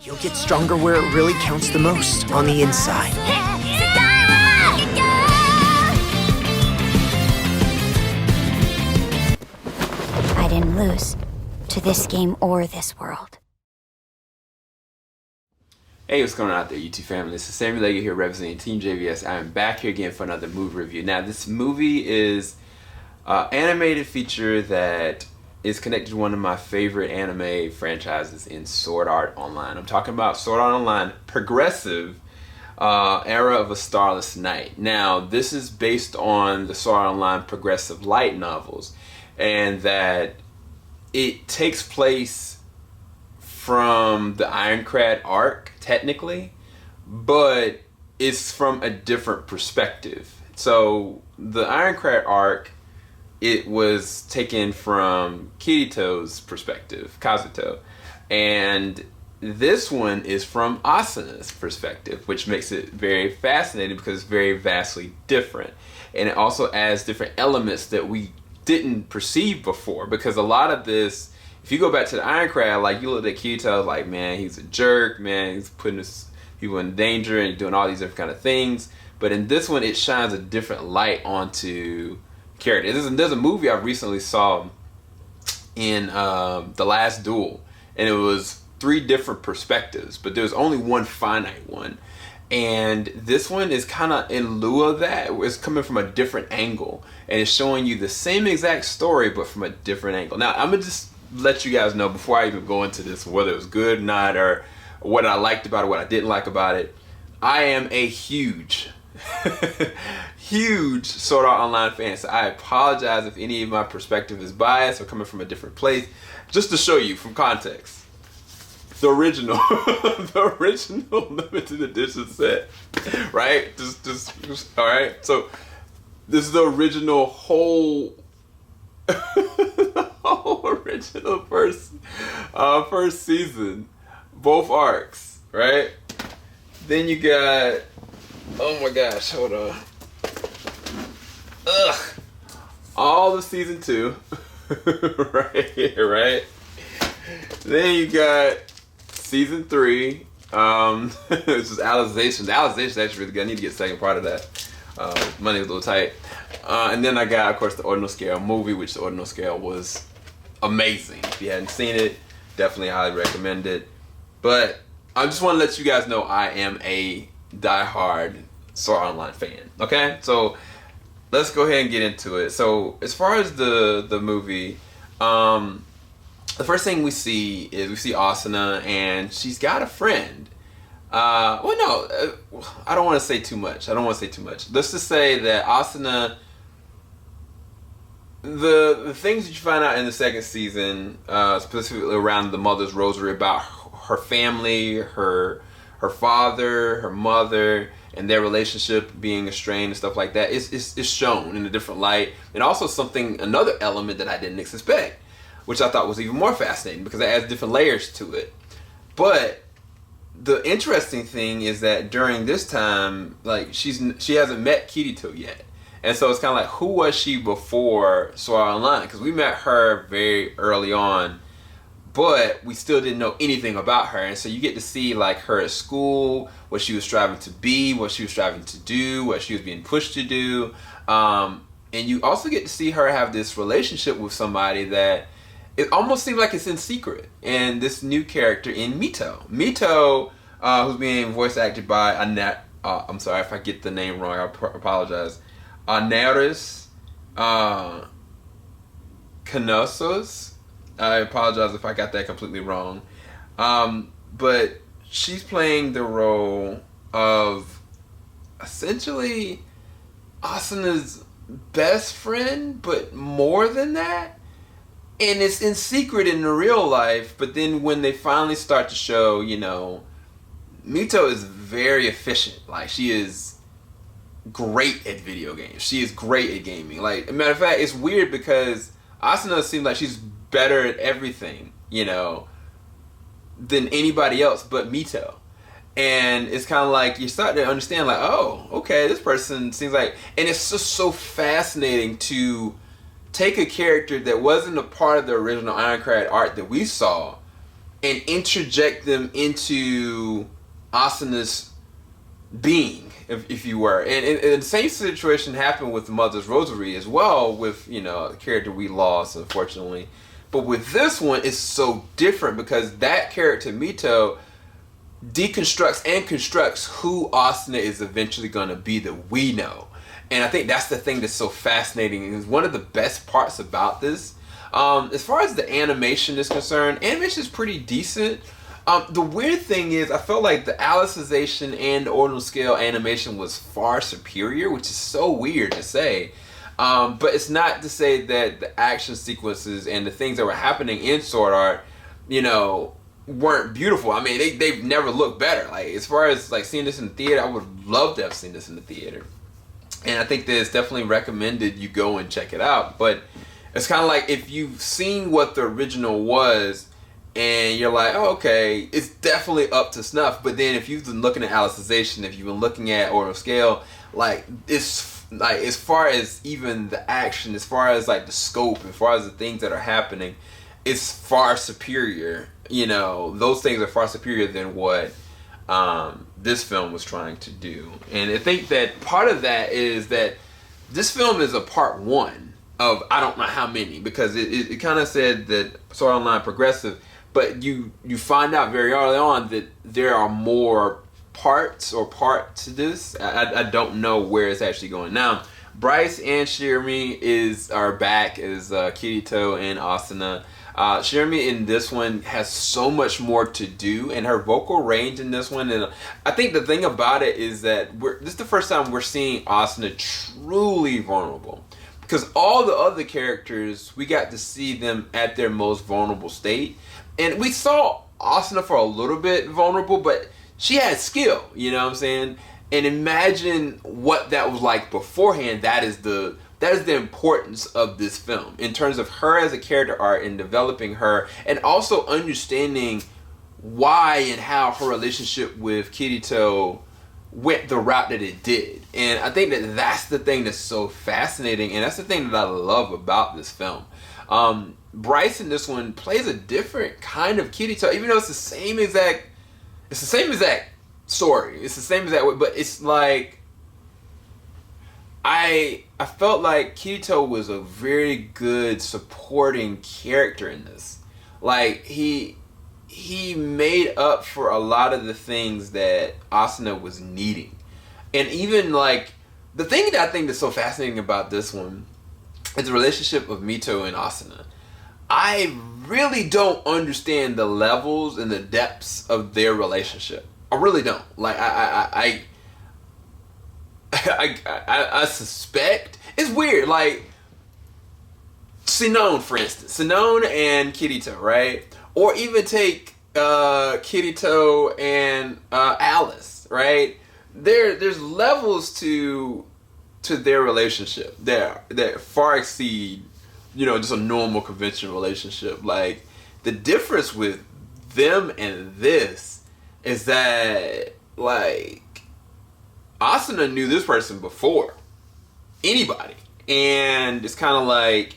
You'll get stronger where it really counts the most, on the inside. I didn't lose to this game or this world. Hey, what's going on out there, YouTube family? This is Samuel Leggett here representing TeamJVS. I am back here again for another movie review. Now, this movie is an animated feature that is connected to one of my favorite anime franchises in Sword Art Online. I'm talking about Sword Art Online Progressive Era of a Starless Night. Now, this is based on the Sword Art Online Progressive Light novels, and that it takes place from the Ironclad arc, technically, but it's from a different perspective. So the Ironclad arc, it was taken from Kirito's perspective, Kazuto, and this one is from Asuna's perspective, which makes it very fascinating because it's very vastly different, and it also adds different elements that we didn't perceive before. Because a lot of this, if you go back to the Ironclad, like, you look at Kirito like, man, he's a jerk, man, he's putting his people in danger and doing all these different kind of things. But in this one, it shines a different light onto characters. There's a movie I recently saw in The Last Duel, and it was 3 different perspectives, but there's only one finite one. And this one is kind of in lieu of that. It's coming from a different angle, and it's showing you the same exact story, but from a different angle. Now, I'm gonna just let you guys know before I even go into this, whether it was good or not, or what I liked about it, what I didn't like about it. I am a huge huge Sword Art Online fan, so I apologize if any of my perspective is biased or coming from a different place. Just to show you from context, the original the original limited edition set, right? Just all right. So this is the original whole the whole original first season, both arcs, right? Then you got, oh my gosh, hold on. Ugh. All the season 2. Right here, right? Then you got season 3. This is Alization. The Alization is actually really good. I need to get the second part of that. Money was a little tight. And then I got, of course, the Ordinal Scale movie, which the Ordinal Scale was amazing. If you hadn't seen it, definitely highly recommend it. But I just want to let you guys know I am a diehard Sword Art Online fan. Okay, so let's go ahead and get into it. So as far as the movie, the first thing we see is Asuna, and she's got a friend. I don't want to say too much. Let's just say that Asuna, the things that you find out in the second season, specifically around the Mother's Rosary, about her family, her father, her mother, and their relationship being estranged and stuff like that, is shown in a different light. And also another element that I didn't expect, which I thought was even more fascinating because it adds different layers to it. But the interesting thing is that during this time, like, she hasn't met Kirito yet. And so it's kind of like, who was she before Sword Art Online? Because we met her very early on, but we still didn't know anything about her. And so you get to see, like, her at school, what she was striving to be, what she was striving to do, what she was being pushed to do. And you also get to see her have this relationship with somebody that it almost seems like it's in secret. And this new character in Mito. Mito, who's being voice acted by I'm sorry if I get the name wrong, I apologize. Anaris Canosos. I apologize if I got that completely wrong. But she's playing the role of essentially Asuna's best friend, but more than that. And it's in secret in the real life, but then when they finally start to show, Mito is very efficient. Like, she is great at video games. She is great at gaming. Like, a matter of fact, it's weird because Asuna seems like she's better at everything, than anybody else but Mito. And it's kind of like you start to understand, like, oh, okay, this person seems like, and it's just so fascinating to take a character that wasn't a part of the original Ironclad art that we saw and interject them into Asuna's being, if you were. And the same situation happened with Mother's Rosary as well, with, you know, a character we lost, unfortunately. But with this one, it's so different because that character, Mito, deconstructs and constructs who Asuna is eventually going to be that we know. And I think that's the thing that's so fascinating. It's one of the best parts about this. As far as the animation is concerned, animation is pretty decent. The weird thing is, I felt like the Alicization and the ordinal scale animation was far superior, which is so weird to say. But it's not to say that the action sequences and the things that were happening in Sword Art, you know, weren't beautiful. I mean, they've never looked better. Like, as far as like seeing this in the theater, I would love to have seen this in the theater. And I think that it's definitely recommended you go and check it out. But it's kind of like if you've seen what the original was and you're like, oh, okay, it's definitely up to snuff. But then if you've been looking at Alicization, if you've been looking at Ordinal Scale, like, it's like, as far as even the action, as far as like the scope, as far as the things that are happening, it's far superior. You know, those things are far superior than what this film was trying to do. And I think that part of that is that this film is a part one of I don't know how many, because it kind of said that Sword Art Online progressive, but you find out very early on that there are more parts or part to this. I don't know where it's actually going. Now, Bryce and Shirumi are back as Kirito and Asuna. Shirumi in this one has so much more to do, and her vocal range in this one, and I think the thing about it is that this is the first time we're seeing Asuna truly vulnerable, because all the other characters, we got to see them at their most vulnerable state, and we saw Asuna for a little bit vulnerable, but she had skill, you know what I'm saying? And imagine what that was like beforehand. That is the importance of this film in terms of her as a character art and developing her, and also understanding why and how her relationship with Kirito went the route that it did. And I think that that's the thing that's so fascinating, and that's the thing that I love about this film. Bryce in this one plays a different kind of Kirito, even though it's the same exact story. It's the same exact way, but it's like I felt like Kirito was a very good supporting character in this. Like, he made up for a lot of the things that Asuna was needing. And even like the thing that I think that's so fascinating about this one is the relationship of Mito and Asuna. I really don't understand the levels and the depths of their relationship. I really don't. Like, I suspect it's weird. Like Sinon, for instance, Sinon and Kirito, right? Or even take Kirito and Alice, right? There's levels to their relationship that far exceed, you know, just a normal conventional relationship. Like, the difference with them and this is that, like, Asuna knew this person before anybody, and it's kind of like,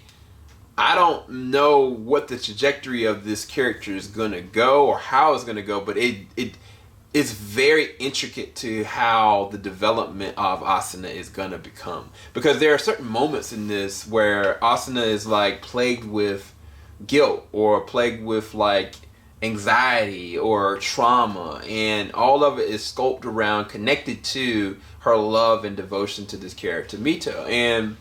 I don't know what the trajectory of this character is gonna go or how it's gonna go, but it's very intricate to how the development of Asuna is gonna become, because there are certain moments in this where Asuna is like plagued with guilt or plagued with like anxiety or trauma, and all of it is scoped around, connected to her love and devotion to this character Mito. And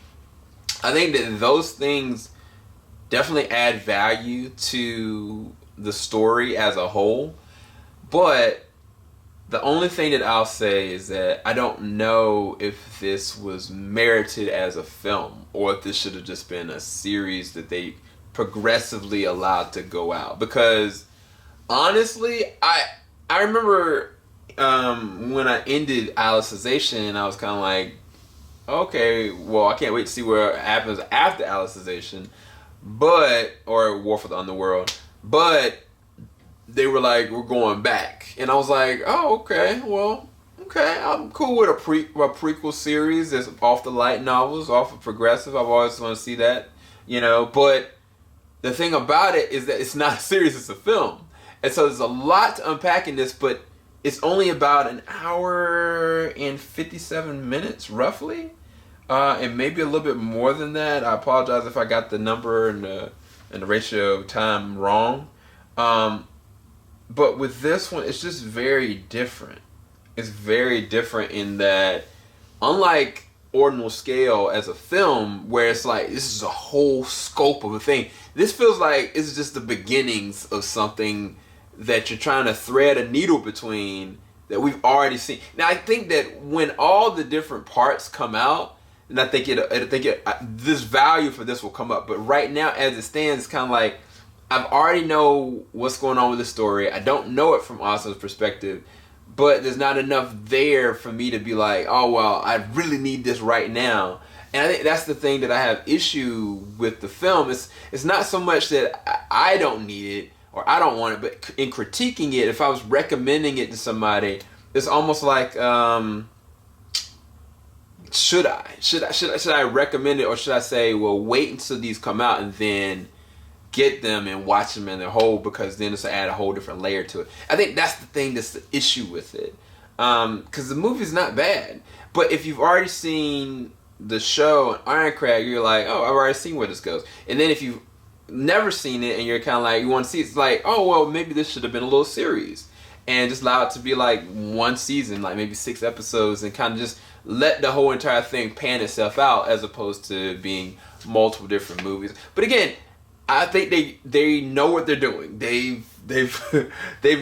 I think that those things definitely add value to the story as a whole. But the only thing that I'll say is that I don't know if this was merited as a film, or if this should have just been a series that they progressively allowed to go out. Because honestly, I remember when I ended Alicization, I was kind of like, okay, well, I can't wait to see what happens after Alicization, or War for the Underworld. But they were like, we're going back, and I was like, oh, okay, well, okay, I'm cool with a prequel series that's off the light novels, off of progressive. I've always wanted to see that, you know. But the thing about it is that it's not a series; it's a film. And so there's a lot to unpack in this, but it's only about an hour and 57 minutes, roughly. And maybe a little bit more than that. I apologize if I got the number and the ratio of time wrong. But with this one, it's just very different. It's very different in that, unlike Ordinal Scale as a film, where it's like, this is a whole scope of a thing, this feels like it's just the beginnings of something that you're trying to thread a needle between that we've already seen. Now, I think that when all the different parts come out, and I think this value for this will come up. But right now, as it stands, it's kind of like, I've already know what's going on with the story. I don't know it from Austin's perspective, but there's not enough there for me to be like, oh, well, I really need this right now. And I think that's the thing that I have issue with the film. It's not so much that I don't need it or I don't want it, but in critiquing it, if I was recommending it to somebody, it's almost like, should I recommend it, or should I say, well, wait until these come out and then get them and watch them in their whole, because then it's to add a whole different layer to it. I think that's the thing that's the issue with it, because the movie's not bad, but if you've already seen the show and Ironcrag, you're like, oh, I've already seen where this goes. And then if you've never seen it and you're kind of like, you want to see it, it's like, oh, well, maybe this should have been a little series and just allow it to be like one season, like maybe 6 episodes, and kind of just let the whole entire thing pan itself out, as opposed to being multiple different movies. But again, I think they know what they're doing. They've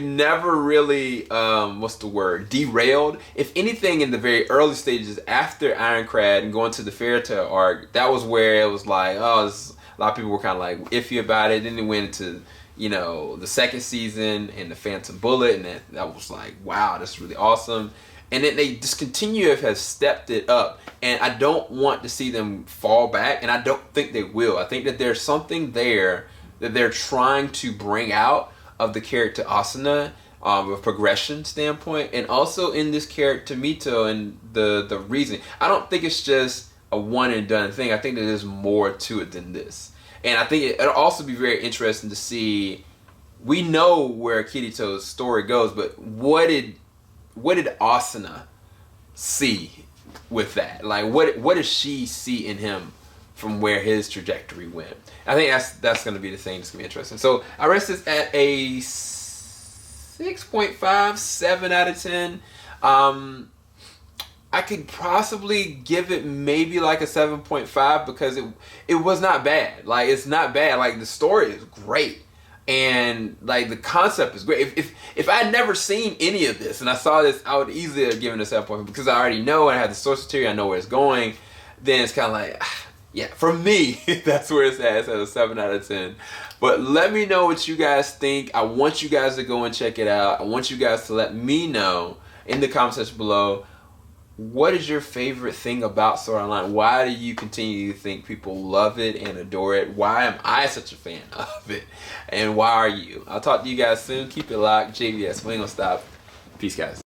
never really derailed. If anything, in the very early stages after Ironclad and going to the Fairytale arc, that was where it was like, oh, a lot of people were kind of like iffy about it. Then they went into, the second season and the Phantom Bullet, and that was like, wow, that's really awesome. And then they just continue to have stepped it up, and I don't want to see them fall back, and I don't think they will. I think that there's something there that they're trying to bring out of the character Asuna, a progression standpoint, and also in this character Mito and the reasoning. I don't think it's just a one and done thing. I think that there's more to it than this. And I think it'll also be very interesting to see, we know where Kirito's story goes, but what did Asuna see with that? Like, what does she see in him from where his trajectory went? I think that's going to be the thing that's going to be interesting. So I rest this at a 6.5, 7 out of 10. I could possibly give it maybe like a 7.5 because it was not bad. Like, it's not bad. Like, the story is great. And like the concept is great. If I had never seen any of this and I saw this, I would easily have given it a 7.5 because I already know, I have the source material, I know where it's going. Then it's kind of like, yeah, for me, that's where it's at. It's at a 7 out of 10. But let me know what you guys think. I want you guys to go and check it out. I want you guys to let me know in the comment section below, what is your favorite thing about Sword Online? Why do you continue to think people love it and adore it? Why am I such a fan of it? And why are you? I'll talk to you guys soon. Keep it locked. JVS. We ain't gonna stop. Peace, guys.